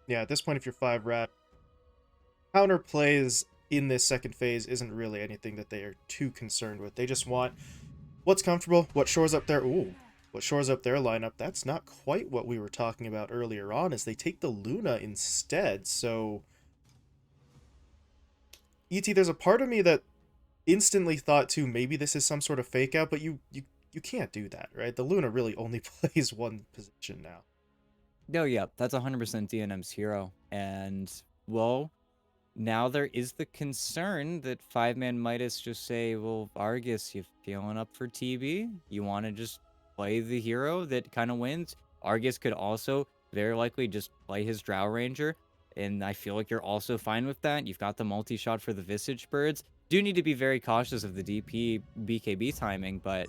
Yeah, at this point, if you're 5 rat, counter plays in this second phase isn't really anything that they are too concerned with. They just want what's comfortable, what shores up their what shores up their lineup. That's not quite what we were talking about earlier on, as they take the Luna instead. So, ET, there's a part of me that instantly thought too maybe this is some sort of fake out, but you can't do that, right? The Luna really only plays one position now. No, yeah, that's 100% DNM's hero. And, well, now there is the concern that 5ManMidas just say, well, Argus, you feeling up for TB? You want to just play the hero that kind of wins? Argus could also very likely just play his Drow Ranger, and I feel like you're also fine with that. You've got the multi-shot for the Visage Birds. Do need to be very cautious of the DP BKB timing, but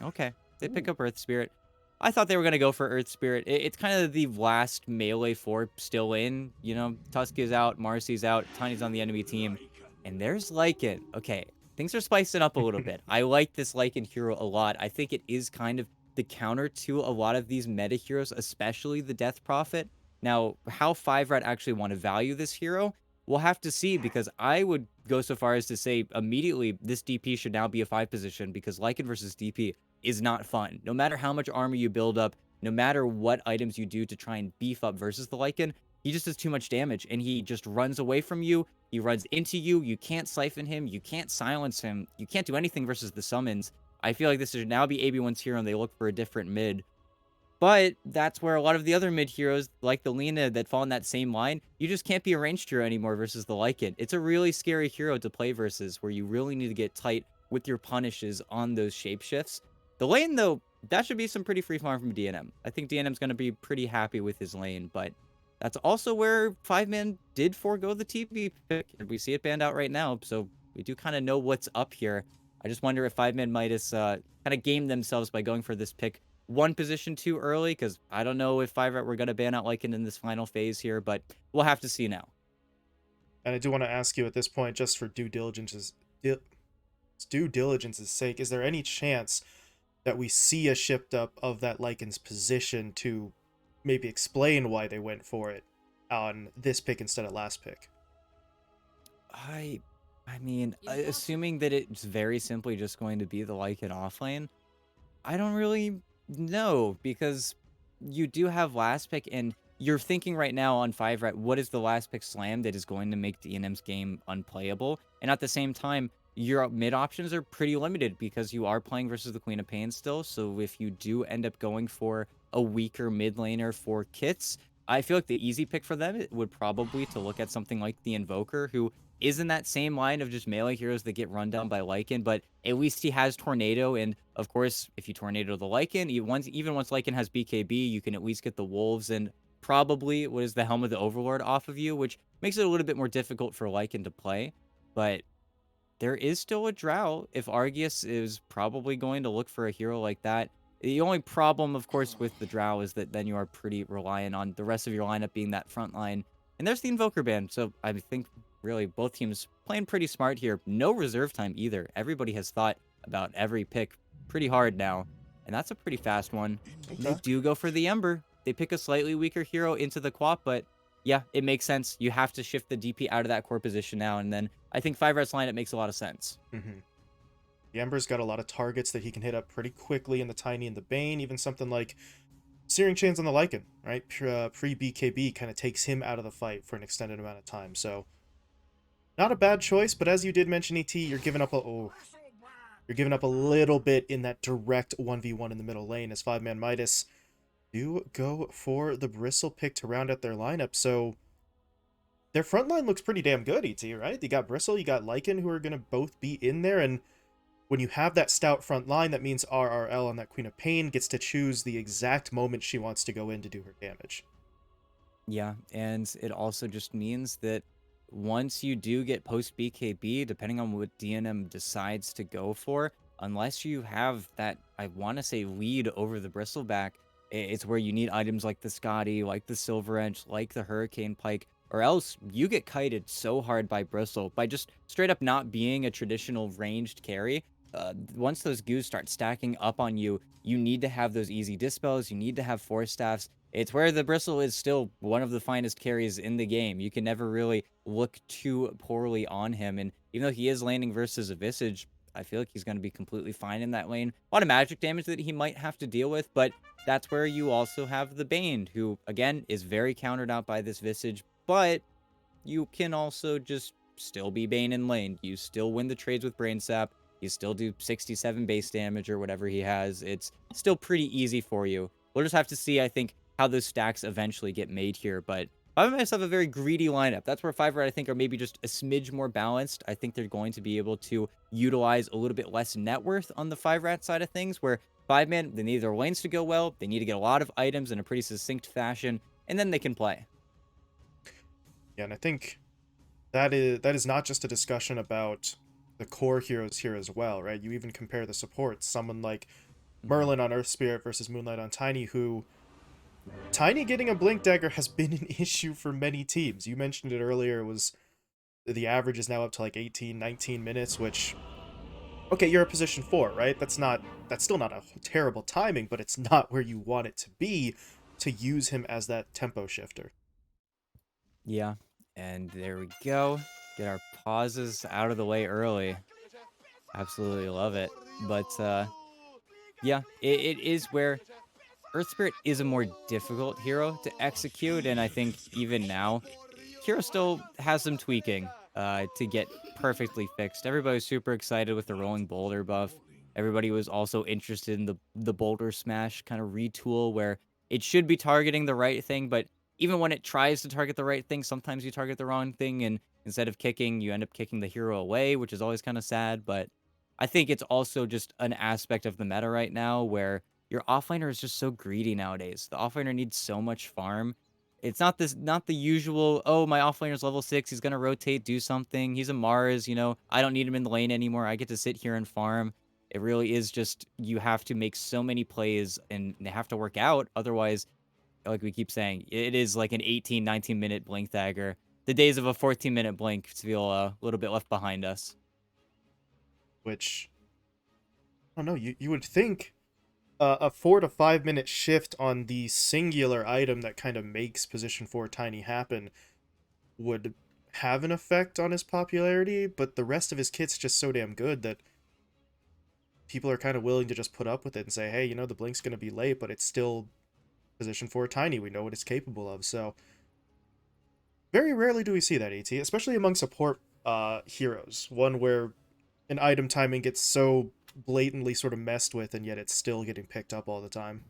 okay. They pick Ooh. up Earth Spirit. I thought they were going to go for Earth Spirit. It's kind of the last melee four still in. You know, Tusk is out, Marcy's out, Tiny's on the enemy team. And there's Lycan. Okay, things are spicing up a little bit. I like this Lycan hero a lot. I think it is kind of the counter to a lot of these meta heroes, especially the Death Prophet. Now, how 5rat actually want to value this hero, we'll have to see, because I would go so far as to say immediately this DP should now be a 5 position, because Lycan versus DP is not fun. No matter how much armor you build up, no matter what items you do to try and beef up versus the Lycan, he just does too much damage, and he just runs away from you. He runs into you. You can't siphon him. You can't silence him. You can't do anything versus the summons. I feel like this should now be AB1's hero, and they look for a different mid. But that's where a lot of the other mid heroes, like the Lina, that fall in that same line, you just can't be a ranged hero anymore versus the Lycan. It's a really scary hero to play versus, where you really need to get tight with your punishes on those shapeshifts. The lane, though, that should be some pretty free farm from DNM. I think DNM's going to be pretty happy with his lane, but that's also where 5Man did forego the TB pick. We see it banned out right now, so we do kind of know what's up here. I just wonder if 5ManMidas kind of game themselves by going for this pick one position too early, because I don't know if 5rat we're going to ban out Lycan in this final phase here, but we'll have to see now. And I do want to ask you at this point, just for due diligence's sake, is there any chance that we see a shift up of that Lycan's position to maybe explain why they went for it on this pick instead of last pick? I I mean, assuming that it's very simply just going to be the Lycan offlane, I don't really know, because you do have last pick, and you're thinking right now on 5rat, what is the last pick slam that is going to make DNM's game unplayable? And at the same time, your mid options are pretty limited, because you are playing versus the Queen of Pain still. So if you do end up going for a weaker mid laner for kits, I feel like the easy pick for them would probably to look at something like the Invoker, who is in that same line of just melee heroes that get run down by Lycan, but at least he has Tornado, and of course, if you Tornado the Lycan, even once Lycan has BKB, you can at least get the Wolves and probably what is the Helm of the Overlord off of you, which makes it a little bit more difficult for Lycan to play. But there is still a Drow if Argus is probably going to look for a hero like that. The only problem, of course, with the Drow is that then you are pretty reliant on the rest of your lineup being that front line. And there's the Invoker ban, so I think really both teams playing pretty smart here. No reserve time either. Everybody has thought about every pick pretty hard now, and that's a pretty fast one. And they Okay. do go for the Ember. They pick a slightly weaker hero into the Quap, but yeah, it makes sense. You have to shift the DP out of that core position now, and then I think 5Rat's lineup makes a lot of sense. Mm-hmm. The Ember's got a lot of targets that he can hit up pretty quickly in the Tiny and the Bane. Even something like Searing Chains on the Lycan, right? Pre BKB kind of takes him out of the fight for an extended amount of time. So not a bad choice, but as you did mention, ET, you're giving up a little bit in that direct 1v1 in the middle lane as 5ManMidas do go for the Bristle pick to round out their lineup. So their front line looks pretty damn good, ET, right? You got Bristle, you got Lycan, who are going to both be in there, and when you have that stout front line, that means RRL on that Queen of Pain gets to choose the exact moment she wants to go in to do her damage. Yeah, and it also just means that once you do get post BKB, depending on what DNM decides to go for, unless you have that, I want to say, lead over the Bristleback, it's where you need items like the Scotty, like the Silver Edge, like the Hurricane Pike, or else you get kited so hard by Bristle by just straight up not being a traditional ranged carry. Once those goos start stacking up on you, you need to have those easy dispels, you need to have force staffs, It's where the Bristle is still one of the finest carries in the game. You can never really look too poorly on him. And even though he is laning versus a Visage, I feel like he's going to be completely fine in that lane. A lot of magic damage that he might have to deal with, but that's where you also have the Bane, who, again, is very countered out by this Visage, but you can also just still be Bane in lane. You still win the trades with Brain Sap. You still do 67 base damage or whatever he has. It's still pretty easy for you. We'll just have to see, I think, how those stacks eventually get made here. But I myself have a very greedy lineup. That's where 5RAT, I think, are maybe just a smidge more balanced. I think they're going to be able to utilize a little bit less net worth on the 5RAT side of things, where 5-man, they need their lanes to go well. They need to get a lot of items in a pretty succinct fashion, and then they can play. Yeah, and I think that is not just a discussion about the core heroes here as well, right? You even compare the supports, someone like Mhm. Merlin on Earth Spirit versus Moonlight on Tiny, who Tiny getting a Blink Dagger has been an issue for many teams. You mentioned it earlier, it was the average is now up to like 18, 19 minutes, which okay, you're a position 4, right? That's still not a terrible timing, but it's not where you want it to be to use him as that tempo shifter. Yeah, and there we go. Get our pauses out of the way early. Absolutely love it. But yeah, it is where Earth Spirit is a more difficult hero to execute, and I think even now, hero still has some tweaking to get perfectly fixed. Everybody was super excited with the rolling boulder buff. Everybody was also interested in the boulder smash kind of retool where it should be targeting the right thing, but even when it tries to target the right thing, sometimes you target the wrong thing, and instead of kicking, you end up kicking the hero away, which is always kind of sad. But I think it's also just an aspect of the meta right now where your offlaner is just so greedy nowadays. The offlaner needs so much farm. It's not the usual, "Oh, my offlaner's level 6, he's gonna rotate, do something. He's a Mars, I don't need him in the lane anymore. I get to sit here and farm." It really is just you have to make so many plays and they have to work out. Otherwise, like we keep saying, it is like an 18, 19-minute blink dagger. The days of a 14-minute blink feel a little bit left behind us. Which I don't know. You would think a 4 to 5 minute shift on the singular item that kind of makes position 4 Tiny happen would have an effect on his popularity, but the rest of his kit's just so damn good that people are kind of willing to just put up with it and say, hey, the blink's going to be late, but it's still position 4 Tiny. We know what it's capable of. So very rarely do we see that, AT, especially among support heroes. One where an item timing gets so blatantly sort of messed with, and yet it's still getting picked up all the time.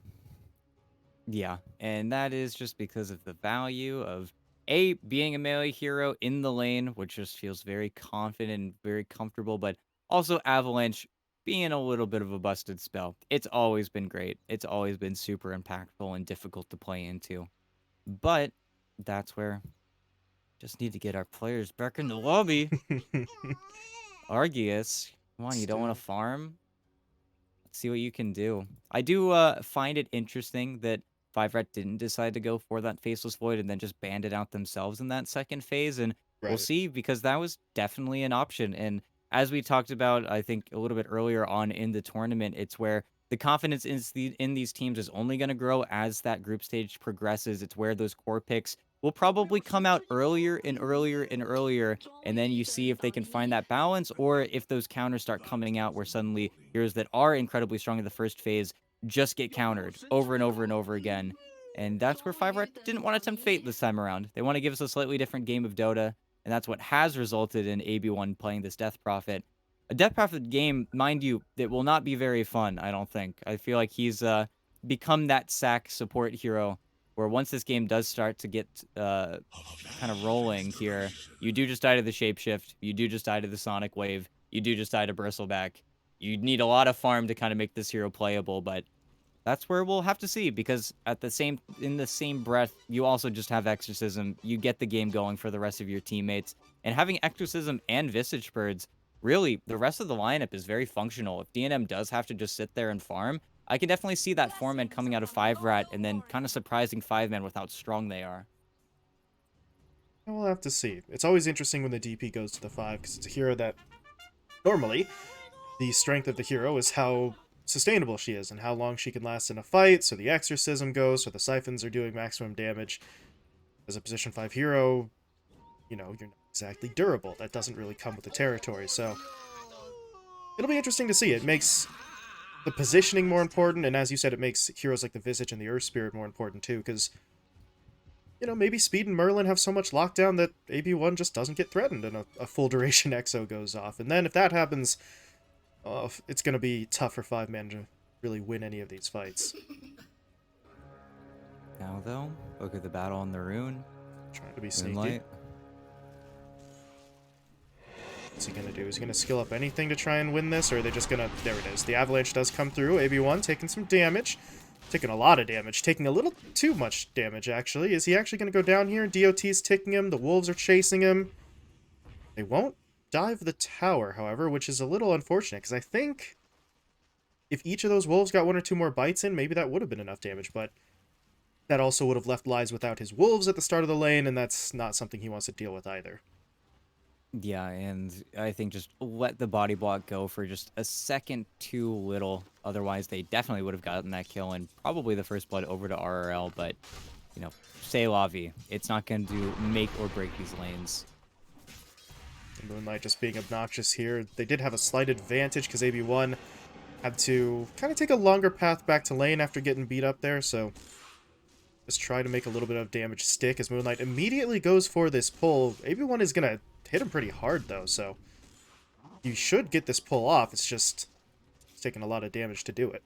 Yeah, and that is just because of the value of being a melee hero in the lane, which just feels very confident and very comfortable, but also Avalanche being a little bit of a busted spell. It's always been great. It's always been super impactful and difficult to play into. But that's where just need to get our players back in the lobby. Arceus, come on, you don't want to Still. farm? Let's see what you can do. I do find it interesting that 5-Ret didn't decide to go for that Faceless Void and then just banned it out themselves in that second phase. And we'll Right. see, because that was definitely an option. And as we talked about, I think a little bit earlier on in the tournament, it's where the confidence in these teams is only going to grow as that group stage progresses. It's where those core picks will probably come out earlier and earlier and earlier, and then you see if they can find that balance, or if those counters start coming out where suddenly heroes that are incredibly strong in the first phase just get countered over and over and over again. And that's where 5-Ret didn't want to tempt fate this time around. They want to give us a slightly different game of Dota, and that's what has resulted in AB1 playing this Death Prophet. A Death Prophet game, mind you, that will not be very fun, I don't think. I feel like he's become that sack support hero where once this game does start to get kind of rolling here, you do just die to the shapeshift, you do just die to the sonic wave, you do just die to bristleback. You need a lot of farm to kind of make this hero playable, but that's where we'll have to see, because in the same breath, you also just have Exorcism. You get the game going for the rest of your teammates. And having Exorcism and Visage Birds, really, the rest of the lineup is very functional. If DNM does have to just sit there and farm, I can definitely see that 4-man coming out of 5-Rat and then kind of surprising 5-man with how strong they are. We'll have to see. It's always interesting when the DP goes to the 5, because it's a hero that normally the strength of the hero is how sustainable she is and how long she can last in a fight. So the exorcism goes, so the siphons are doing maximum damage. As a position 5 hero, you know, you're not exactly durable. That doesn't really come with the territory, so it'll be interesting to see. It makes the positioning more important, and as you said, it makes heroes like the Visage and the Earth Spirit more important too, because, you know, maybe Speed and Merlin have so much lockdown that AB1 just doesn't get threatened and a full duration Exo goes off. And then if that happens, it's going to be tough for 5-man to really win any of these fights. Now, though, look at the battle on the rune. Trying to be sneaky. Moonlight. What's he going to do? Is he going to skill up anything to try and win this, or are they just going to... There it is. The Avalanche does come through. AB1 taking some damage. Taking a lot of damage. Taking a little too much damage, actually. Is he actually going to go down here? DOT's ticking him. The wolves are chasing him. They won't dive the tower, however, which is a little unfortunate, because I think if each of those wolves got 1 or 2 more bites in, maybe that would have been enough damage, but that also would have left Lies without his wolves at the start of the lane, and that's not something he wants to deal with either. Yeah, and I think just let the body block go for just a second too little. Otherwise, they definitely would have gotten that kill and probably the first blood over to RRL, but, you know, c'est la vie. It's not going to make or break these lanes. Moonlight just being obnoxious here. They did have a slight advantage because AB1 had to kind of take a longer path back to lane after getting beat up there, so just try to make a little bit of damage stick as Moonlight immediately goes for this pull. AB1 is going to hit him pretty hard, though, so you should get this pull off. It's just it's taking a lot of damage to do it.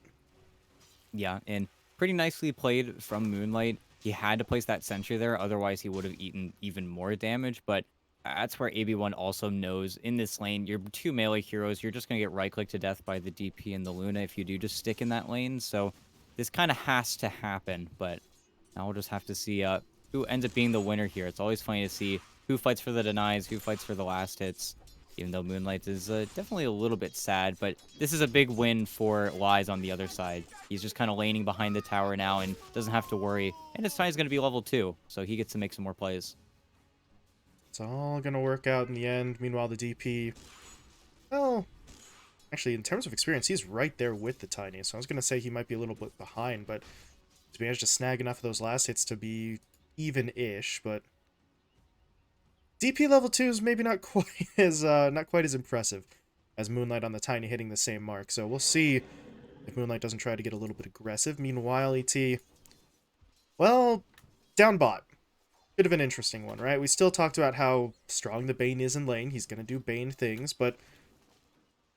Yeah, and pretty nicely played from Moonlight. He had to place that sentry there, otherwise he would have eaten even more damage, but that's where AB1 also knows in this lane, your 2 melee heroes, you're just going to get right-clicked to death by the DP and the Luna if you do just stick in that lane, so this kind of has to happen, but now we'll just have to see who ends up being the winner here. It's always funny to see who fights for the denies, who fights for the last hits, even though Moonlight is definitely a little bit sad, but this is a big win for Lies on the other side. He's just kind of laning behind the tower now and doesn't have to worry, and his tie is going to be level 2, so he gets to make some more plays. It's all going to work out in the end. Meanwhile, the DP, well, actually, in terms of experience, he's right there with the Tiny, so I was going to say he might be a little bit behind, but he's managed to snag enough of those last hits to be even-ish, but DP level 2 is maybe not quite as impressive as Moonlight on the Tiny hitting the same mark. So we'll see if Moonlight doesn't try to get a little bit aggressive. Meanwhile, ET, well, down bot. Bit of an interesting one, right? We still talked about how strong the Bane is in lane. He's going to do Bane things, but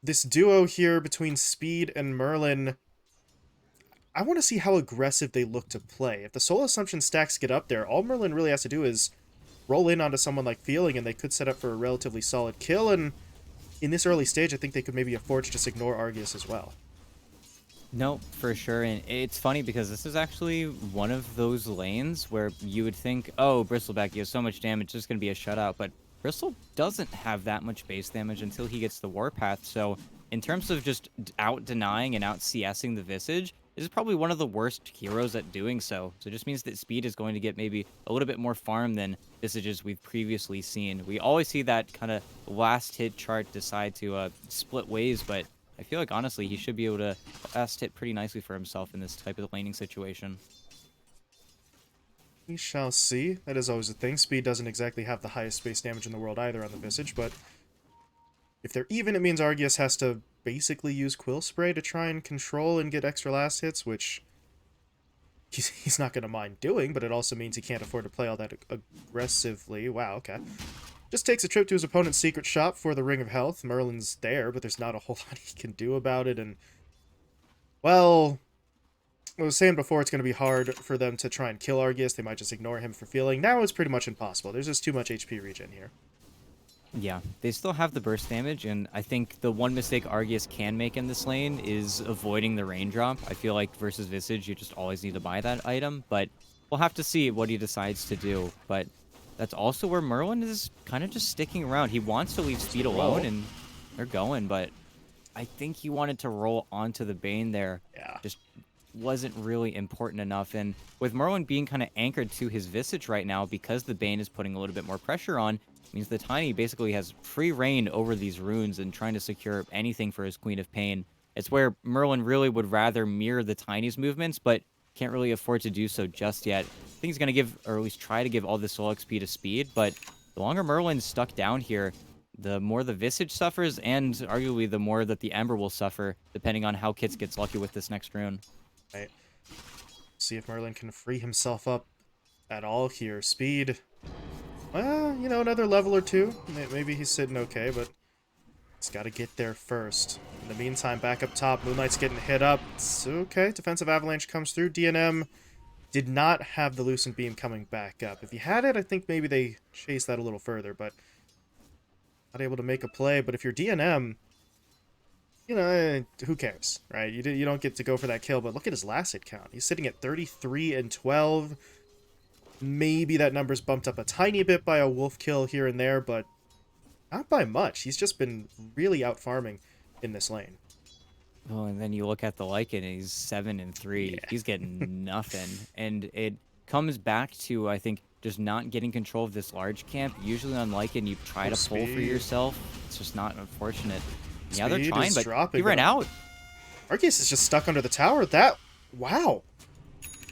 this duo here between Speed and Merlin, I want to see how aggressive they look to play. If the Soul Assumption stacks get up there, all Merlin really has to do is roll in onto someone like Feeling, and they could set up for a relatively solid kill, and in this early stage, I think they could maybe afford to just ignore Argus as well. No, for sure, and it's funny because this is actually one of those lanes where you would think, oh, Bristleback, you have so much damage, this is going to be a shutout, but Bristle doesn't have that much base damage until he gets the Warpath, so in terms of just out-denying and out-CSing the Visage, this is probably one of the worst heroes at doing so. So it just means that Speed is going to get maybe a little bit more farm than Visages we've previously seen. We always see that kind of last hit chart decide to split ways, but I feel like, honestly, he should be able to last hit pretty nicely for himself in this type of laning situation. We shall see. That is always a thing. Speed doesn't exactly have the highest base damage in the world either on the Visage, but if they're even, it means Argus has to basically use Quill Spray to try and control and get extra last hits, which he's not going to mind doing, but it also means he can't afford to play all that aggressively. Wow, okay. Just takes a trip to his opponent's secret shop for the Ring of Health. Merlin's there, but there's not a whole lot he can do about it, and, well, I was saying before, it's going to be hard for them to try and kill Argus. They might just ignore him for Feeling. Now it's pretty much impossible. There's just too much HP regen here. Yeah, they still have the burst damage, and I think the one mistake Argus can make in this lane is avoiding the raindrop. I feel like versus Visage, you just always need to buy that item, but we'll have to see what he decides to do. But that's also where Merlin is kind of just sticking around. He wants to leave Speed alone, and they're going, but I think he wanted to roll onto the Bane there. Yeah. Just wasn't really important enough, and with Merlin being kind of anchored to his Visage right now because the Bane is putting a little bit more pressure on, means the Tiny basically has free reign over these runes and trying to secure anything for his Queen of Pain. It's where Merlin really would rather mirror the Tiny's movements, but can't really afford to do so just yet. I think he's going to give, or at least try to give all the soul XP to Speed, but the longer Merlin's stuck down here, the more the Visage suffers, and arguably the more that the Ember will suffer, depending on how Kits gets lucky with this next rune. Right. See if Merlin can free himself up at all here. Speed. Well, you know, another level or two. Maybe he's sitting okay, but he's got to get there first. In the meantime, back up top, Moonlight's getting hit up. It's okay. Defensive Avalanche comes through. DNM did not have the Lucent Beam coming back up. If he had it, I think maybe they chased that a little further, but not able to make a play. But if you're DNM, you know, who cares, right? You don't get to go for that kill, but look at his last hit count. He's sitting at 33 and 12. Maybe that number's bumped up a tiny bit by a wolf kill here and there, but not by much. He's just been really out farming in this lane. Oh, and then you look at the Lycan, and he's 7 and 3. Yeah. He's getting nothing. And it comes back to, I think, just not getting control of this large camp. Usually on Lycan, you try to pull for yourself. It's just not unfortunate. Yeah, they're trying, but he ran out. Arceus is just stuck under the tower. Wow.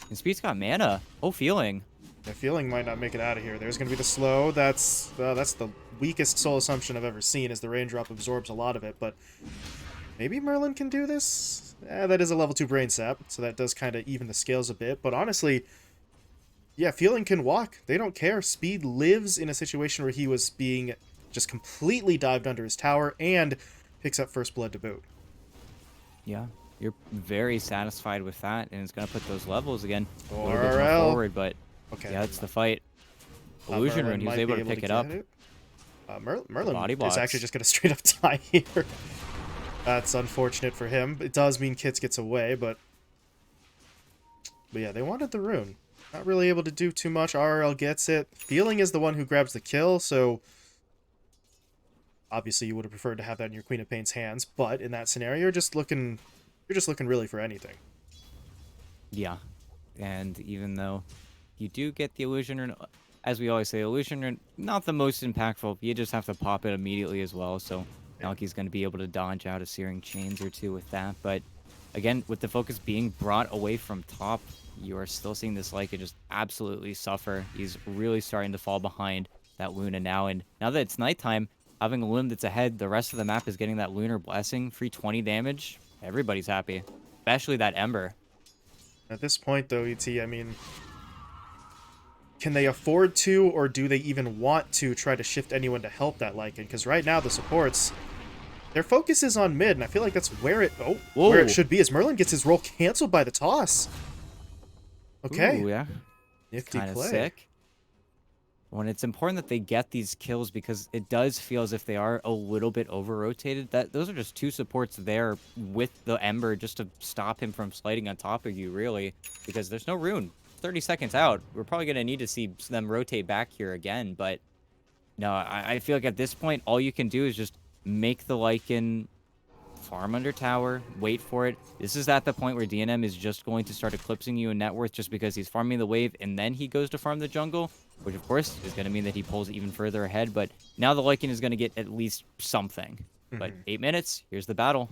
And Speed's got mana. Oh, feeling. The feeling might not make it out of here. There's going to be the slow. That's the weakest soul assumption I've ever seen, as the raindrop absorbs a lot of it, but maybe Merlin can do this? That is a level 2 brain sap, so that does kind of even the scales a bit, but honestly, yeah, feeling can walk. They don't care. Speed lives in a situation where he was being just completely dived under his tower and picks up first blood to boot. Yeah, you're very satisfied with that, and it's going to put those levels again a little bit RL. more forward, but Okay, yeah, it's the fight. Illusion Rune, he was able to pick it up. Merlin is actually just going to straight up die here. That's unfortunate for him. It does mean Kits gets away, but yeah, they wanted the rune. Not really able to do too much. RL gets it. Feeling is the one who grabs the kill, so obviously you would have preferred to have that in your Queen of Pain's hands, but in that scenario, you're just looking really for anything. Yeah, and even though you do get the Illusion Rune, as we always say, Illusion Rune, not the most impactful. You just have to pop it immediately as well, so Nalki's going to be able to dodge out a Searing Chains or two with that. But again, with the focus being brought away from top, you are still seeing this Lyca just absolutely suffer. He's really starting to fall behind that Luna now, and now that it's nighttime, having a Luna that's ahead, the rest of the map is getting that Lunar Blessing, free 20 damage. Everybody's happy, especially that Ember. At this point, though, ET, I mean, can they afford to, or do they even want to try to shift anyone to help that Lycan? Because right now, the supports, their focus is on mid, and I feel like that's where it should be, as Merlin gets his roll canceled by the toss. Okay. Ooh, yeah. Nifty Kind of play. sick. When it's important that they get these kills, because it does feel as if they are a little bit over-rotated. Those are just 2 supports there with the Ember just to stop him from sliding on top of you, really, because there's no rune. 30 seconds out. We're probably going to need to see them rotate back here again, but no, I feel like at this point, all you can do is just make the Lycan farm under tower, wait for it. This is at the point where DNM is just going to start eclipsing you in net worth just because he's farming the wave, and then he goes to farm the jungle, which of course is going to mean that he pulls even further ahead, but now the Lycan is going to get at least something. But 8 minutes, here's the battle.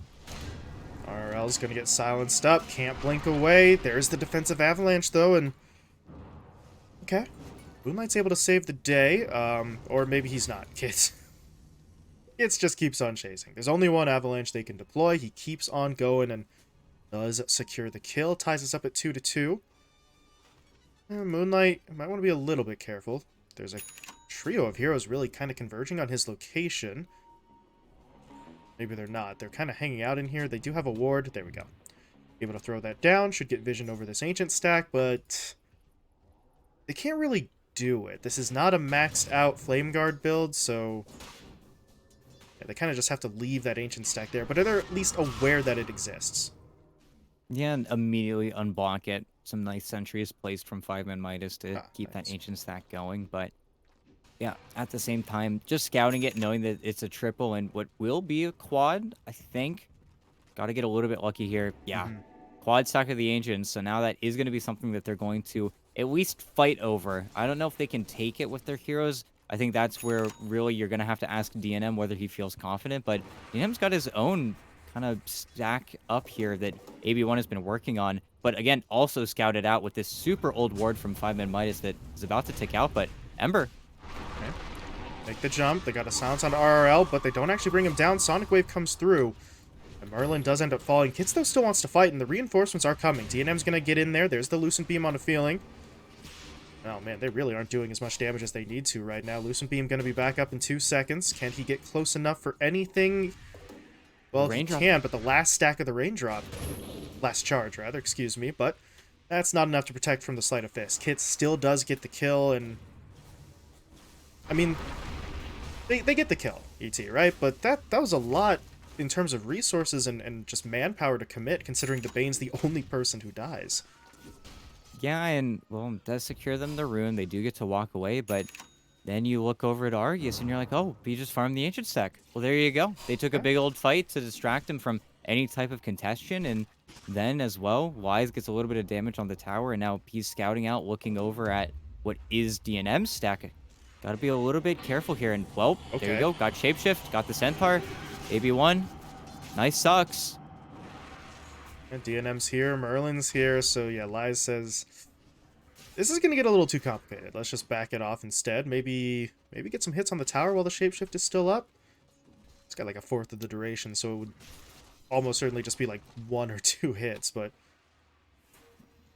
RL's going to get silenced up, can't blink away. There's the defensive avalanche, though, and okay. Moonlight's able to save the day, or maybe he's not. Kits just keeps on chasing. There's only one avalanche they can deploy. He keeps on going and does secure the kill. Ties us up at 2-2. Moonlight might want to be a little bit careful. There's a trio of heroes really kind of converging on his location. Maybe they're not. They're kind of hanging out in here. They do have a ward. There we go. Able to throw that down. Should get vision over this ancient stack, but they can't really do it. This is not a maxed out Flame Guard build, so yeah, they kind of just have to leave that ancient stack there, but they're at least aware that it exists. Yeah, and immediately unblock it. Some nice sentries placed from 5ManMidas to keep that ancient stack going, but yeah, at the same time, just scouting it, knowing that it's a triple and what will be a quad, I think. Got to get a little bit lucky here. Yeah, quad stack of the Ancients, so now that is going to be something that they're going to at least fight over. I don't know if they can take it with their heroes. I think that's where really you're going to have to ask DNM whether he feels confident, but DNM's got his own kind of stack up here that AB1 has been working on. But again, also scouted out with this super old ward from 5ManMidas that is about to tick out. But Ember, Okay. Make the jump. They got a silence on RRL, but they don't actually bring him down. Sonic Wave comes through. And Merlin does end up falling. Kitz, though, still wants to fight, and the reinforcements are coming. DNM's going to get in there. There's the Lucent Beam on a feeling. Oh, man, they really aren't doing as much damage as they need to right now. Lucent Beam going to be back up in 2 seconds. Can he get close enough for anything? Well, he can, but the last stack of the raindrop... Last charge, rather, excuse me, but that's not enough to protect from the Sleight of Fist. Kitz still does get the kill, and... I mean, they get the kill, ET, right? But that was a lot in terms of resources and just manpower to commit, considering the Bane's the only person who dies. yeah, and well, it does secure them the rune. They do get to walk away, but then you look over at Argus and you're like, oh, he just farmed the Ancient Stack. Well, there you go. They took a big old fight to distract him from any type of contention, and then as well, Wise gets a little bit of damage on the tower, and now he's scouting out, looking over at what is DNM's stack. Gotta be a little bit careful here, and well, there you go. Got Shapeshift, got the Centaur, AB1. Nice sucks. And DNM's here, Merlin's here, so yeah, Lies says... This is going to get a little too complicated. Let's just back it off instead. Maybe get some hits on the tower while the Shapeshift is still up. It's got like a fourth of the duration, so it would almost certainly just be like 1 or 2 hits, but...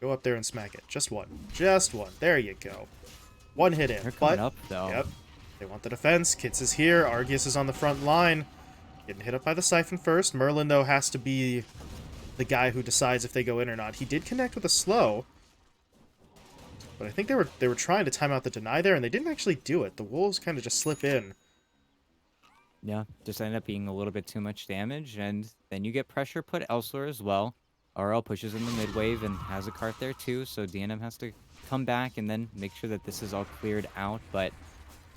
Go up there and smack it. Just one. Just one. There you go. 1 hit in. They're coming up, though. Yep. They want the defense. Kitz is here. Argus is on the front line. Getting hit up by the Siphon first. Merlin, though, has to be the guy who decides if they go in or not. He did connect with a slow, but I think they were trying to time out the deny there, and they didn't actually do it. The Wolves kind of just slip in. Yeah, just ended up being a little bit too much damage, and then you get pressure put elsewhere as well. RL pushes in the mid wave and has a cart there too, so DNM has to come back and then make sure that this is all cleared out. But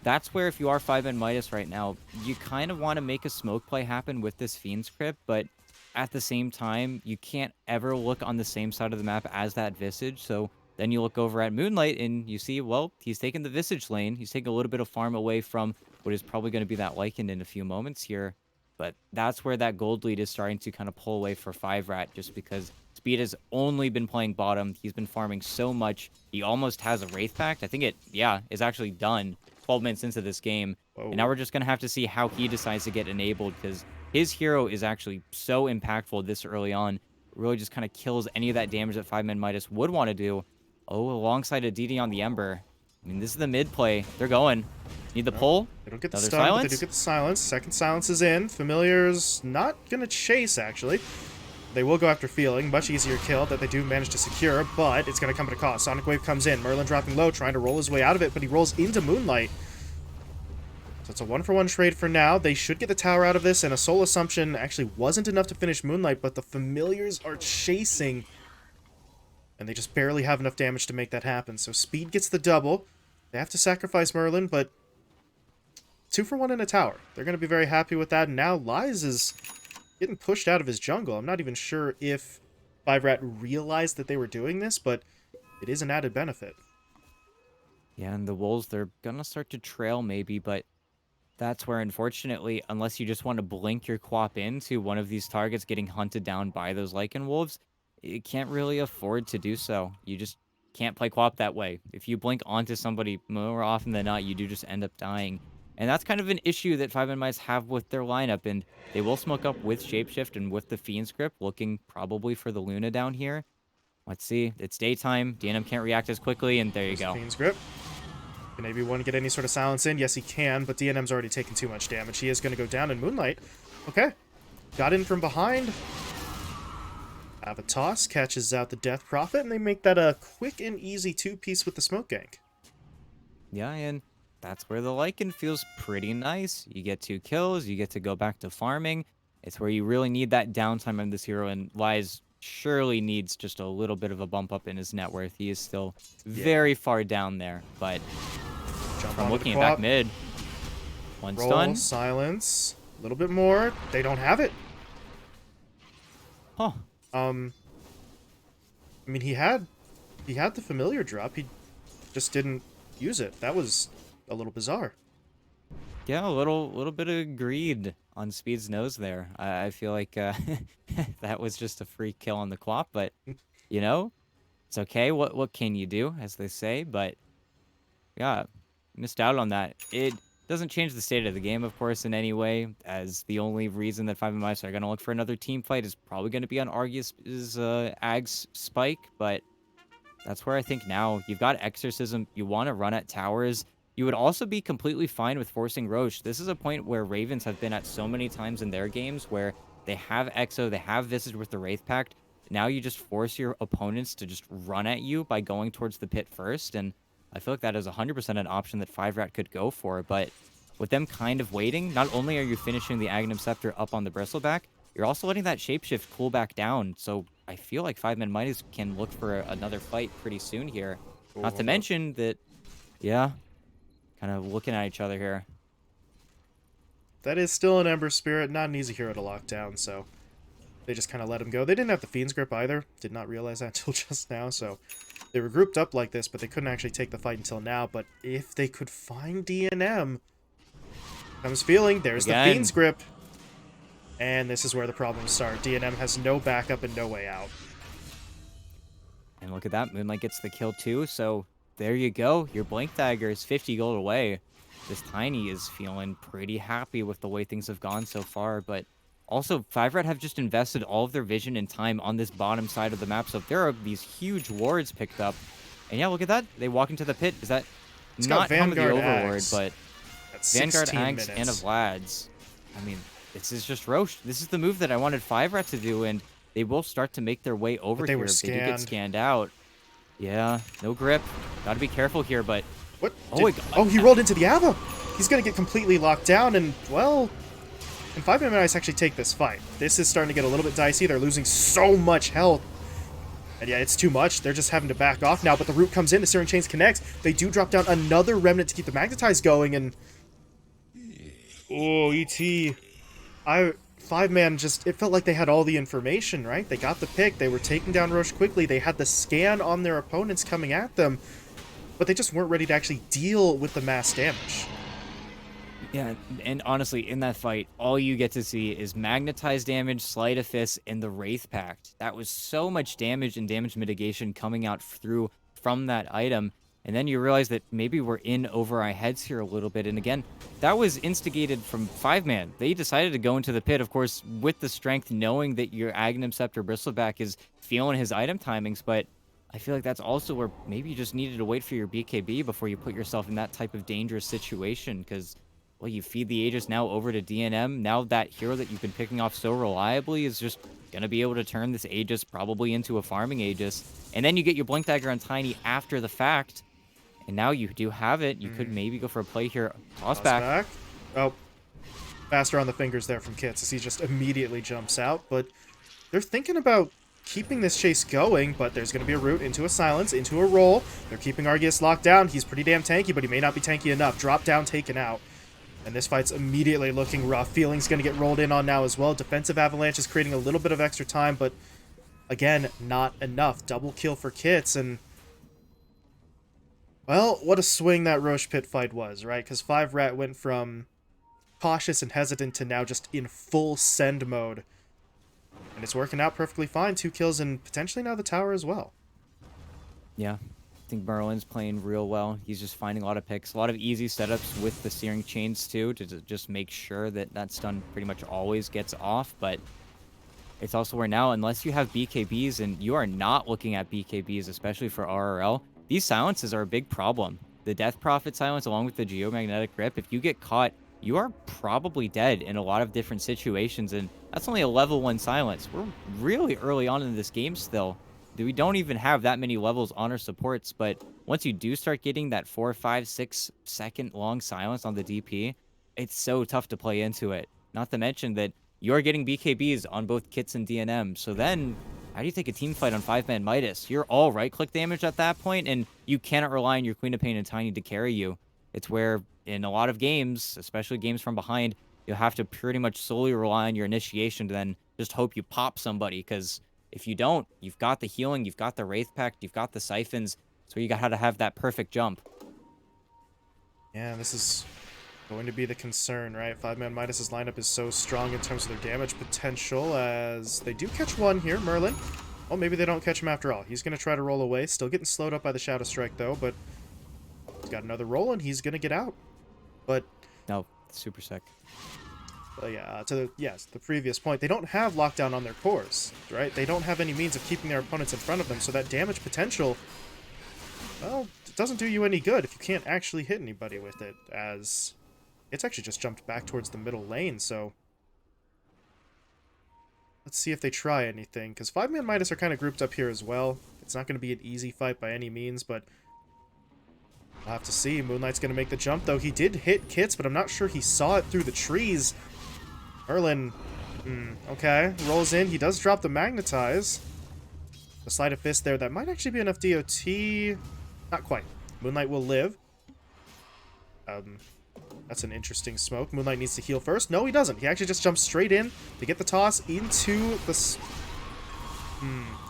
that's where, if you are 5ManMidas right now, you kind of want to make a smoke play happen with this Fiend's Crypt, but at the same time, you can't ever look on the same side of the map as that Visage, so then you look over at Moonlight and you see, well, he's taking the Visage lane. He's taking a little bit of farm away from what is probably going to be that Lycan in a few moments here. But that's where that gold lead is starting to kind of pull away for 5RAT, just because Speed has only been playing bottom. He's been farming so much. He almost has a Wraith Pact. I think it, yeah, is actually done 12 minutes into this game. Whoa. And now we're just going to have to see how he decides to get enabled, because his hero is actually so impactful this early on. It really just kind of kills any of that damage that 5ManMidas would want to do. Oh, alongside a DD on the Ember. I mean, this is the mid play. They're going. Need the pull. They don't get the stun, but they do get the silence. Second silence is in. Familiar's not going to chase, actually. They will go after Feeling. Much easier kill that they do manage to secure, but it's going to come at a cost. Sonic Wave comes in. Merlin dropping low, trying to roll his way out of it, but he rolls into Moonlight. So it's a 1-for-1 trade for now. They should get the tower out of this, and a Soul Assumption actually wasn't enough to finish Moonlight, but the Familiars are chasing, and they just barely have enough damage to make that happen. So Speed gets the double. They have to sacrifice Merlin, but 2-for-1 in a tower. They're going to be very happy with that. And now Lies is getting pushed out of his jungle. I'm not even sure if 5RAT realized that they were doing this, but it is an added benefit. Yeah, and the Wolves, they're going to start to trail maybe, but that's where, unfortunately, unless you just want to blink your quap into one of these targets getting hunted down by those Lycan Wolves, you can't really afford to do so. You just can't play quap that way. If you blink onto somebody more often than not, you do just end up dying. And that's kind of an issue that 5ManMidas have with their lineup, and they will smoke up with Shapeshift and with the Fiend's Grip, looking probably for the Luna down here. Let's see. It's daytime. DNM can't react as quickly, and there you go. Fiend's Grip. Can AB1 get any sort of silence in? Yes, he can, but DNM's already taken too much damage. He is going to go down in Moonlight. Okay. Got in from behind. Avatos catches out the Death Prophet, and they make that a quick and easy 2-piece with the Smoke Gank. Yeah, and that's where the Lycan feels pretty nice. You get 2 kills, you get to go back to farming. It's where you really need that downtime on this hero, and Lies surely needs just a little bit of a bump up in his net worth. He is still very far down there, but from looking at back mid, one stun. Silence, a little bit more. They don't have it. Huh. I mean, he had the familiar drop. He just didn't use it. That was a little bizarre. Yeah, a little bit of greed on Speed's nose there. I feel like that was just a free kill on the quap, but you know, it's okay. What can you do, as they say? But yeah, missed out on that. It doesn't change the state of the game, of course, in any way, as the only reason that 5Midas are going to look for another team fight is probably going to be on Argus' Ag's spike, but that's where I think now you've got Exorcism, you want to run at towers. You would also be completely fine with forcing Roche. This is a point where Ravens have been at so many times in their games where they have Exo, they have Visage with the Wraith Pact. Now you just force your opponents to just run at you by going towards the pit first, and I feel like that is 100% an option that 5rat could go for, but with them kind of waiting, not only are you finishing the Aghanim Scepter up on the Bristleback, you're also letting that shapeshift cool back down, so I feel like 5ManMidas can look for another fight pretty soon here. Oh, Not to hold up. mention that, yeah, kind of looking at each other here. That is still an Ember Spirit, not an easy hero to lock down, so they just kind of let him go. They didn't have the Fiend's Grip either. Did not realize that until just now, so they were grouped up like this, but they couldn't actually take the fight until now. But if they could find DNM, comes feeling, there's Again. the Fiend's Grip. And this is where the problems start. DNM has no backup and no way out. And look at that, Moonlight gets the kill too, so there you go. Your Blink Dagger is 50 gold away. This Tiny is feeling pretty happy with the way things have gone so far, but also 5rat have just invested all of their vision and time on this bottom side of the map, so if there are these huge wards picked up, and yeah, look at that. They walk into the pit. Is that It's not got Helm of the Vanguard Overlord, Axe but at Vanguard 16 Axe minutes. and a Vlad's. I mean, this is just Roche. This is the move that I wanted 5rat to do, and they will start to make their way over But they here were if they do get scanned. scanned out. Yeah, no grip. Gotta be careful here, but What? Oh my God. Oh, he rolled into the Ava! He's gonna get completely locked down, and, well... And 5Midas actually take this fight. This is starting to get a little bit dicey. They're losing so much health. And yeah, it's too much. They're just having to back off now, but the root comes in, the Searing Chains connects. They do drop down another Remnant to keep the Magnetize going, and... Oh, ET. 5-man just... It felt like they had all the information, right? They got the pick. They were taking down Roche quickly. They had the scan on their opponents coming at them. But they just weren't ready to actually deal with the mass damage. yeah, and honestly, in that fight, all you get to see is magnetized damage, sleight of fist, and the Wraith Pact. That was so much damage and damage mitigation coming out through from that item. And then you realize that maybe we're in over our heads here a little bit. And again, that was instigated from 5-man. They decided to go into the pit, of course, with the strength, knowing that your Aghanim Scepter Bristleback is feeling his item timings. But I feel like that's also where maybe you just needed to wait for your BKB before you put yourself in that type of dangerous situation. Because, well, you feed the Aegis now over to DNM. Now that hero that you've been picking off so reliably is just going to be able to turn this Aegis probably into a farming Aegis. And then you get your Blink Dagger on Tiny after the fact. And now you do have it. You could maybe go for a play here. Toss back. Oh, faster on the fingers there from Kits as he just immediately jumps out. But they're thinking about keeping this chase going, but there's going to be a route into a silence, into a roll. They're keeping Argus locked down. He's pretty damn tanky, but he may not be tanky enough. Drop down, taken out. And this fight's immediately looking rough. Feeling's going to get rolled in on now as well. Defensive Avalanche is creating a little bit of extra time, but again, not enough. Double kill for Kits, and well, what a swing that Roche Pit fight was, right? Because 5rat went from cautious and hesitant to now just in full send mode. And it's working out perfectly fine. 2 kills and potentially now the tower as well. Yeah, I think Merlin's playing real well. He's just finding a lot of picks, a lot of easy setups with the Searing Chains too, to just make sure that that stun pretty much always gets off. But it's also where now, unless you have BKBs, and you are not looking at BKBs, especially for RRL, these silences are a big problem. The Death Prophet silence along with the Geomagnetic Grip, if you get caught, you are probably dead in a lot of different situations, and that's only a level 1 silence. We're really early on in this game still. We don't even have that many levels on our supports, but once you do start getting that 4, 5, 6 second long silence on the DP, it's so tough to play into it. Not to mention that you're getting BKBs on both Kits and DNM, so then how do you take a team fight on 5ManMidas? You're all right-click damage at that point, and you cannot rely on your Queen of Pain and Tiny to carry you. It's where, in a lot of games, especially games from behind, you'll have to pretty much solely rely on your initiation to then just hope you pop somebody, because if you don't, you've got the healing, you've got the Wraith Pact, you've got the Siphons, so you got to have that perfect jump. Yeah, this is going to be the concern, right? 5ManMidas' lineup is so strong in terms of their damage potential, as they do catch one here, Merlin. Oh, maybe they don't catch him after all. He's going to try to roll away. Still getting slowed up by the Shadow Strike, though, but he's got another roll, and he's going to get out. But No, super sick. yeah, the previous point, they don't have lockdown on their cores, right? They don't have any means of keeping their opponents in front of them, so that damage potential, well, it doesn't do you any good if you can't actually hit anybody with it, as it's actually just jumped back towards the middle lane, so let's see if they try anything, because 5ManMidas are kind of grouped up here as well. It's not going to be an easy fight by any means, but we'll have to see. Moonlight's going to make the jump, though. He did hit Kits, but I'm not sure he saw it through the trees. Merlin, okay, rolls in. He does drop the Magnetize. The Sleight of Fist there. That might actually be enough DOT. Not quite. Moonlight will live. That's an interesting smoke. Moonlight needs to heal first. No, he doesn't. He actually just jumps straight in to get the toss into the...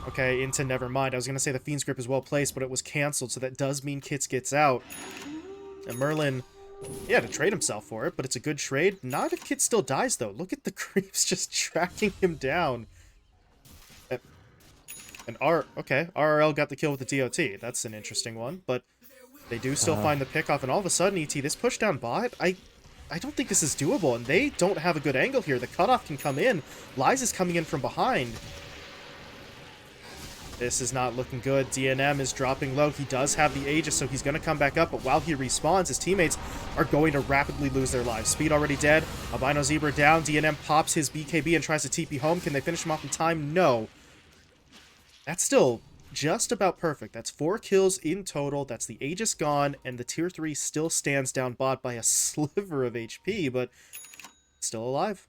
okay, into Nevermind. I was going to say the Fiend's Grip is well placed, but it was canceled, so that does mean Kits gets out. And Merlin, yeah, to trade himself for it, but it's a good trade. Not if Kits still dies, though. Look at the creeps just tracking him down. And RRL got the kill with the DOT. That's an interesting one, but they do still find the pick off, and all of a sudden, ET, this push down bot, I don't think this is doable, and they don't have a good angle here. The cutoff can come in. Lies is coming in from behind. This is not looking good. DNM is dropping low. He does have the Aegis, so he's going to come back up, but while he respawns, his teammates are going to rapidly lose their lives. Speed already dead. Albino Zebra down. DNM pops his BKB and tries to TP home. Can they finish him off in time? No. That's still just about perfect. That's 4 kills in total. That's the Aegis gone, and the tier 3 still stands down bot by a sliver of HP, but still alive.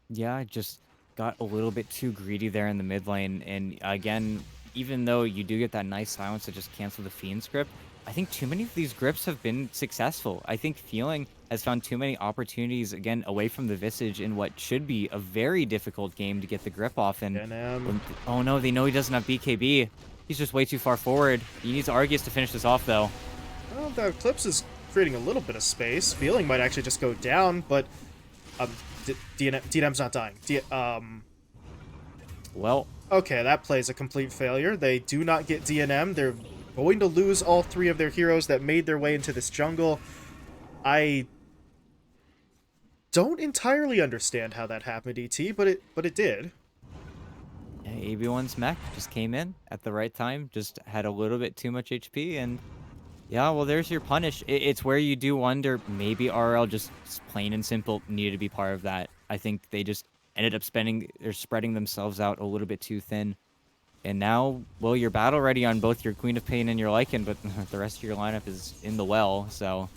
Yeah, I just got a little bit too greedy there in the mid lane. And again, even though you do get that nice silence to just cancel the Fiend's Grip, I think too many of these grips have been successful. I think Feeling has found too many opportunities, again, away from the Visage in what should be a very difficult game to get the grip off. And oh no, they know he doesn't have BKB. He's just way too far forward. He needs Argus to finish this off, though. Well, the Eclipse is creating a little bit of space. Feeling might actually just go down, but DNM's not dying. Well, okay, that play's a complete failure. They do not get DNM. They're going to lose all 3 of their heroes that made their way into this jungle. I don't entirely understand how that happened, ET, but it did. Yeah, AB1's mech just came in at the right time, just had a little bit too much HP, and yeah, well, there's your punish. It's where you do wonder, maybe RL just plain and simple needed to be part of that. I think they just ended up spreading themselves out a little bit too thin. And now, well, you're battle ready on both your Queen of Pain and your Lycan, but the rest of your lineup is in the well, so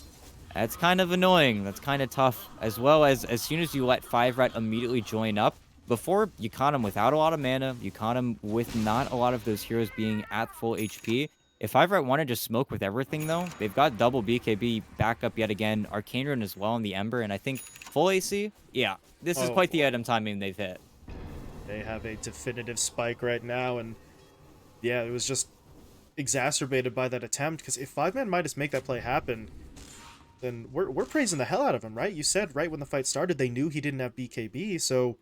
that's kind of annoying. That's kind of tough. As well as soon as you let 5RAT immediately join up, before you caught him without a lot of mana, you caught him with not a lot of those heroes being at full HP. If 5RAT wanted to smoke with everything, though, they've got double BKB back up yet again, Arcane Rune as well on the Ember, and I think full AC? Yeah, this is quite the item timing they've hit. They have a definitive spike right now, and yeah, it was just exacerbated by that attempt, because if 5ManMidas make that play happen, then we're praising the hell out of him, right? You said right when the fight started they knew he didn't have BKB, so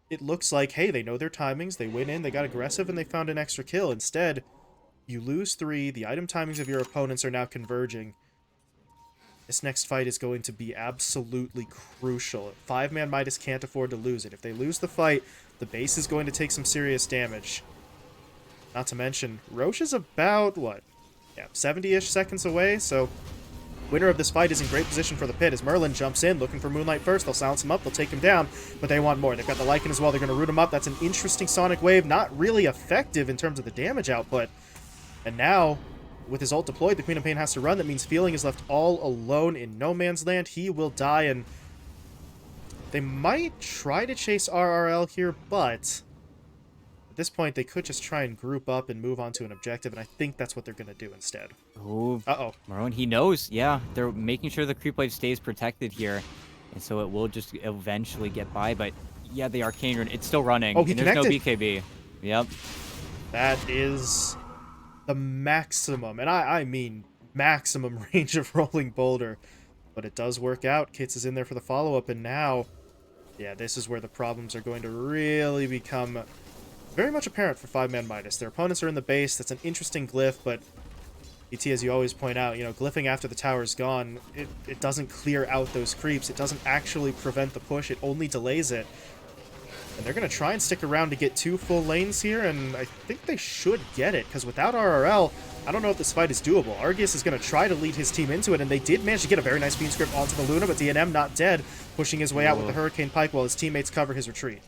it looks like, hey, they know their timings, they went in, they got aggressive, and they found an extra kill. Instead, you lose 3, the item timings of your opponents are now converging. This next fight is going to be absolutely crucial. 5ManMidas can't afford to lose it. If they lose the fight, the base is going to take some serious damage. Not to mention, Roche is about, what? Yeah, 70-ish seconds away, so winner of this fight is in great position for the pit as Merlin jumps in, looking for Moonlight first. They'll silence him up, they'll take him down, but they want more. They've got the Lycan as well, they're going to root him up. That's an interesting Sonic Wave, not really effective in terms of the damage output. And now, with his ult deployed, the Queen of Pain has to run. That means Feeling is left all alone in no man's land. He will die, and they might try to chase RRL here, but at this point, they could just try and group up and move on to an objective, and I think that's what they're going to do instead. Ooh. Uh-oh. Maroon, he knows. Yeah, they're making sure the creep wave stays protected here, and so it will just eventually get by, but yeah, the Arcane Rune, it's still running, and there's no BKB. Yep. That is the maximum, and I mean maximum range of Rolling Boulder But it does work out. Kits is in there for the follow-up, and now, yeah, this is where the problems are going to really become very much apparent for 5ManMidas. Their opponents are in the base. That's an interesting glyph, but BT, as you always point out, glyphing after the tower's gone, it doesn't clear out those creeps. It doesn't actually prevent the push. It only delays it. And they're going to try and stick around to get 2 full lanes here, and I think they should get it, because without RRL, I don't know if this fight is doable. Argus is going to try to lead his team into it, and they did manage to get a very nice Fiend Script onto the Luna, but DNM not dead, pushing his way out with the Hurricane Pike while his teammates cover his retreat.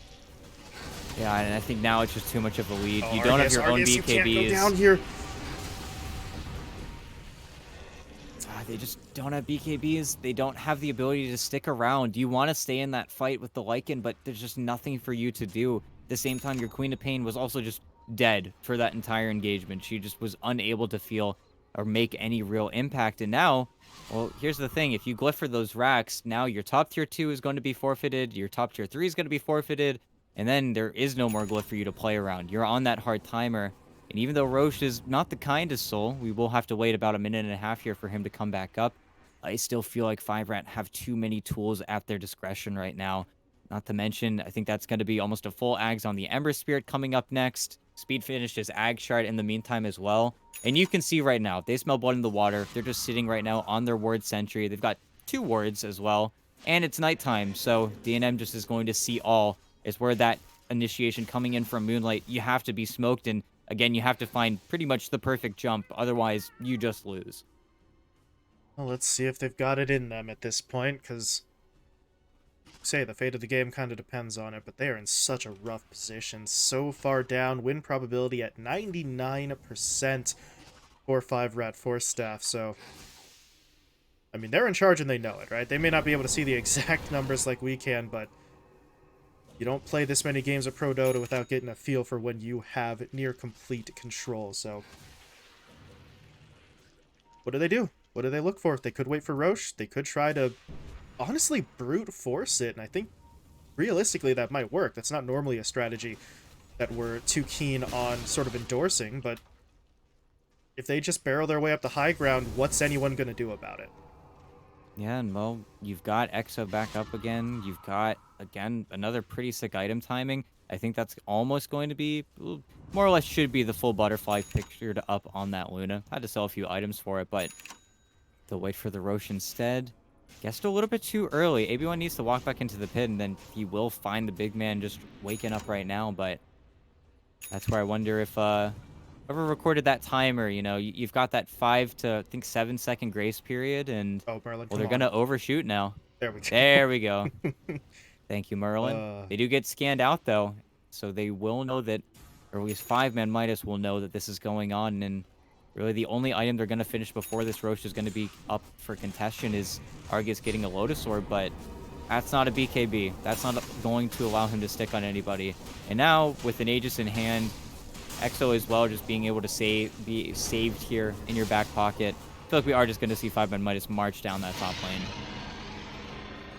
Yeah, and I think now it's just too much of a lead. Oh, You don't have your own Argus, BKBs. you can't go down here. They just don't have BKBs. They don't have the ability to stick around. You want to stay in that fight with the Lycan, but there's just nothing for you to do. At the same time, your Queen of Pain was also just dead for that entire engagement. She just was unable to feel or make any real impact. And now, well, here's the thing. If you glyph for those racks, now your top tier 2 is going to be forfeited. Your top tier 3 is going to be forfeited. And then there is no more glyph for you to play around. You're on that hard timer. And even though Roche is not the kindest soul, we will have to wait about a minute and a half here for him to come back up. I still feel like 5RAT have too many tools at their discretion right now. Not to mention, I think that's going to be almost a full Ags on the Ember Spirit coming up next. Speed finished his Ag Shard in the meantime as well. And you can see right now, they smell blood in the water. They're just sitting right now on their ward sentry. They've got 2 wards as well. And it's nighttime, so DNM just is going to see all. It's where that initiation coming in from Moonlight, you have to be smoked, and again, you have to find pretty much the perfect jump, otherwise you just lose. Well, let's see if they've got it in them at this point, because, say, the fate of the game kind of depends on it, but they are in such a rough position. So far down, win probability at 99% for 5RATFORCESTAFF, so, I mean, they're in charge and they know it, right? They may not be able to see the exact numbers like we can, but you don't play this many games of Pro Dota without getting a feel for when you have near complete control, so what do they do? What do they look for? They could wait for Roche. They could try to, honestly, brute force it, and I think, realistically, that might work. That's not normally a strategy that we're too keen on sort of endorsing, but if they just barrel their way up the high ground, what's anyone going to do about it? Yeah, and well, you've got Exo back up again. You've got, again, another pretty sick item timing. I think that's almost going to be, more or less should be the full butterfly pictured up on that Luna. Had to sell a few items for it, but they'll wait for the Roche instead. Guessed a little bit too early. AB1 needs to walk back into the pit, and then he will find the big man just waking up right now, but that's where I wonder if, whoever recorded that timer, you've got that 5 to, I think, 7-second grace period, and Merlin, well, they're going to overshoot now. There we go. There we go. Thank you, Merlin. They do get scanned out, though, so they will know that, or at least 5ManMidas will know that this is going on, and really the only item they're going to finish before this Roche is going to be up for contestation is Argus getting a Lotus Orb, but that's not a BKB. That's not going to allow him to stick on anybody. And now, with an Aegis in hand, Exo as well, just being able to be saved here in your back pocket. I feel like we are just going to see 5ManMidas march down that top lane.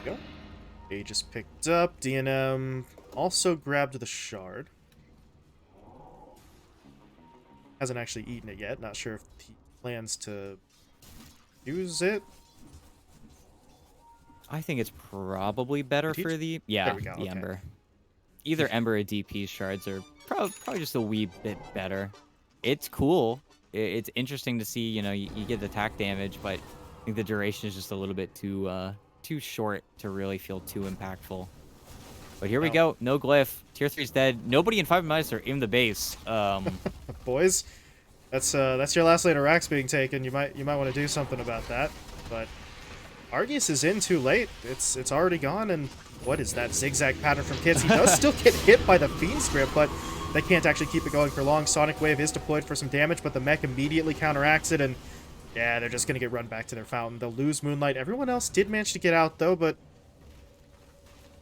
There we go. Aegis picked up. DNM also grabbed the shard. Hasn't actually eaten it yet. Not sure if he plans to use it. I think it's probably better for the okay. Ember. Either Ember or DP shards are probably just a wee bit better. It's cool. It's interesting to see. You get the attack damage, but I think the duration is just a little bit too short to really feel too impactful. But here we go. No glyph. Tier 3's dead. Nobody in 5ManMidas are in the base. Boys, that's your last lane of racks being taken. You might want to do something about that. But Argus is in too late. It's already gone. And what is that zigzag pattern from Kits? He does still get hit by the Fiend Script, but they can't actually keep it going for long. Sonic Wave is deployed for some damage, but the mech immediately counteracts it, and yeah, they're just gonna get run back to their fountain. They'll lose Moonlight. Everyone else did manage to get out though, but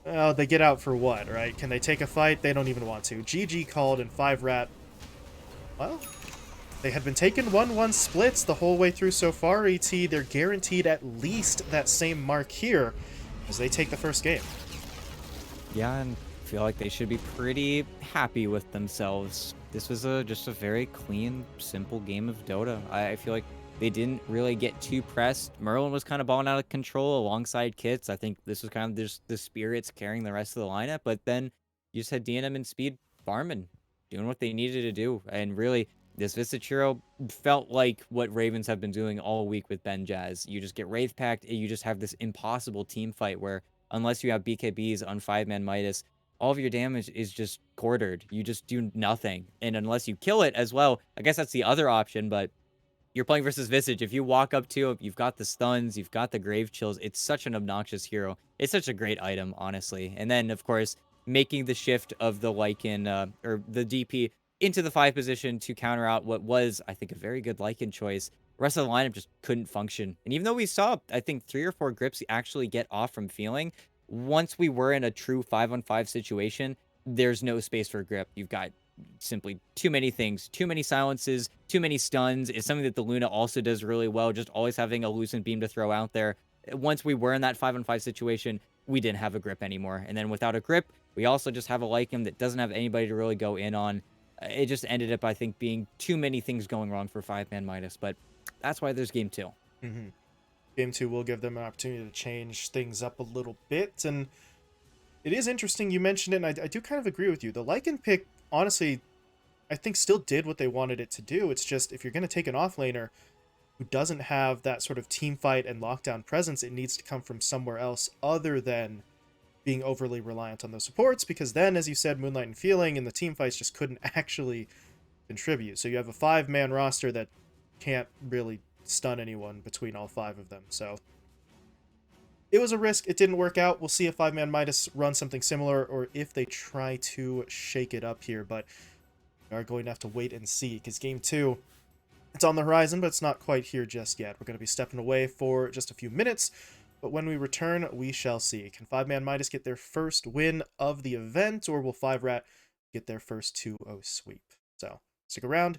they get out for what, right? Can they take a fight? They don't even want to. GG called, and 5RAT, well, they had been taking 1-1 splits the whole way through so far, ET. They're guaranteed at least that same mark here as they take the first game. Yeah, and I feel like they should be pretty happy with themselves. This was just a very clean, simple game of Dota. I feel like They didn't really get too pressed. Merlin was kind of balling out of control alongside Kits. I think this was kind of just the spirits carrying the rest of the lineup. But then you just had DNM and Speed farming, doing what they needed to do. And really, this Visituro felt like what Ravens have been doing all week with Ben Jazz. You just get Wraith Packed, and you just have this impossible team fight where unless you have BKBs on 5ManMidas, all of your damage is just quartered. You just do nothing. And unless you kill it as well, I guess that's the other option, but you're playing versus Visage. If you walk up to him, you've got the stuns, you've got the grave chills. It's such an obnoxious hero. It's such a great item, honestly. And then, of course, making the shift of the Lycan or the DP into the 5 position to counter out what was, I think, a very good Lycan choice. The rest of the lineup just couldn't function. And even though we saw, I think, 3 or 4 grips actually get off from feeling, once we were in a true 5-on-5 situation, there's no space for grip. You've got simply too many things, too many silences, too many stuns. It's something that the Luna also does really well, just always having a lucent beam to throw out there. Once we were in that 5-on-5 situation, we didn't have a grip anymore. And then without a grip, we also just have a Lycan that doesn't have anybody to really go in on. It just ended up, I think, being too many things going wrong for 5ManMidas, but that's why there's game 2. Mm-hmm. Game 2 will give them an opportunity to change things up a little bit, and it is interesting you mentioned it, and I do kind of agree with you. The Lycan pick, honestly, I think still did what they wanted it to do. It's just, if you're going to take an offlaner who doesn't have that sort of team fight and lockdown presence, it needs to come from somewhere else other than being overly reliant on those supports, because then, as you said, Moonlight and Feeling and the team fights just couldn't actually contribute. So you have a 5-man roster that can't really stun anyone between all 5 of them. So it was a risk. It didn't work out. We'll see if 5ManMidas runs something similar or if they try to shake it up here, but we are going to have to wait and see, because game 2, it's on the horizon, but it's not quite here just yet. We're going to be stepping away for just a few minutes, but when we return, we shall see. Can 5ManMidas get their first win of the event, or will 5RAT get their first 2-0 sweep? So stick around.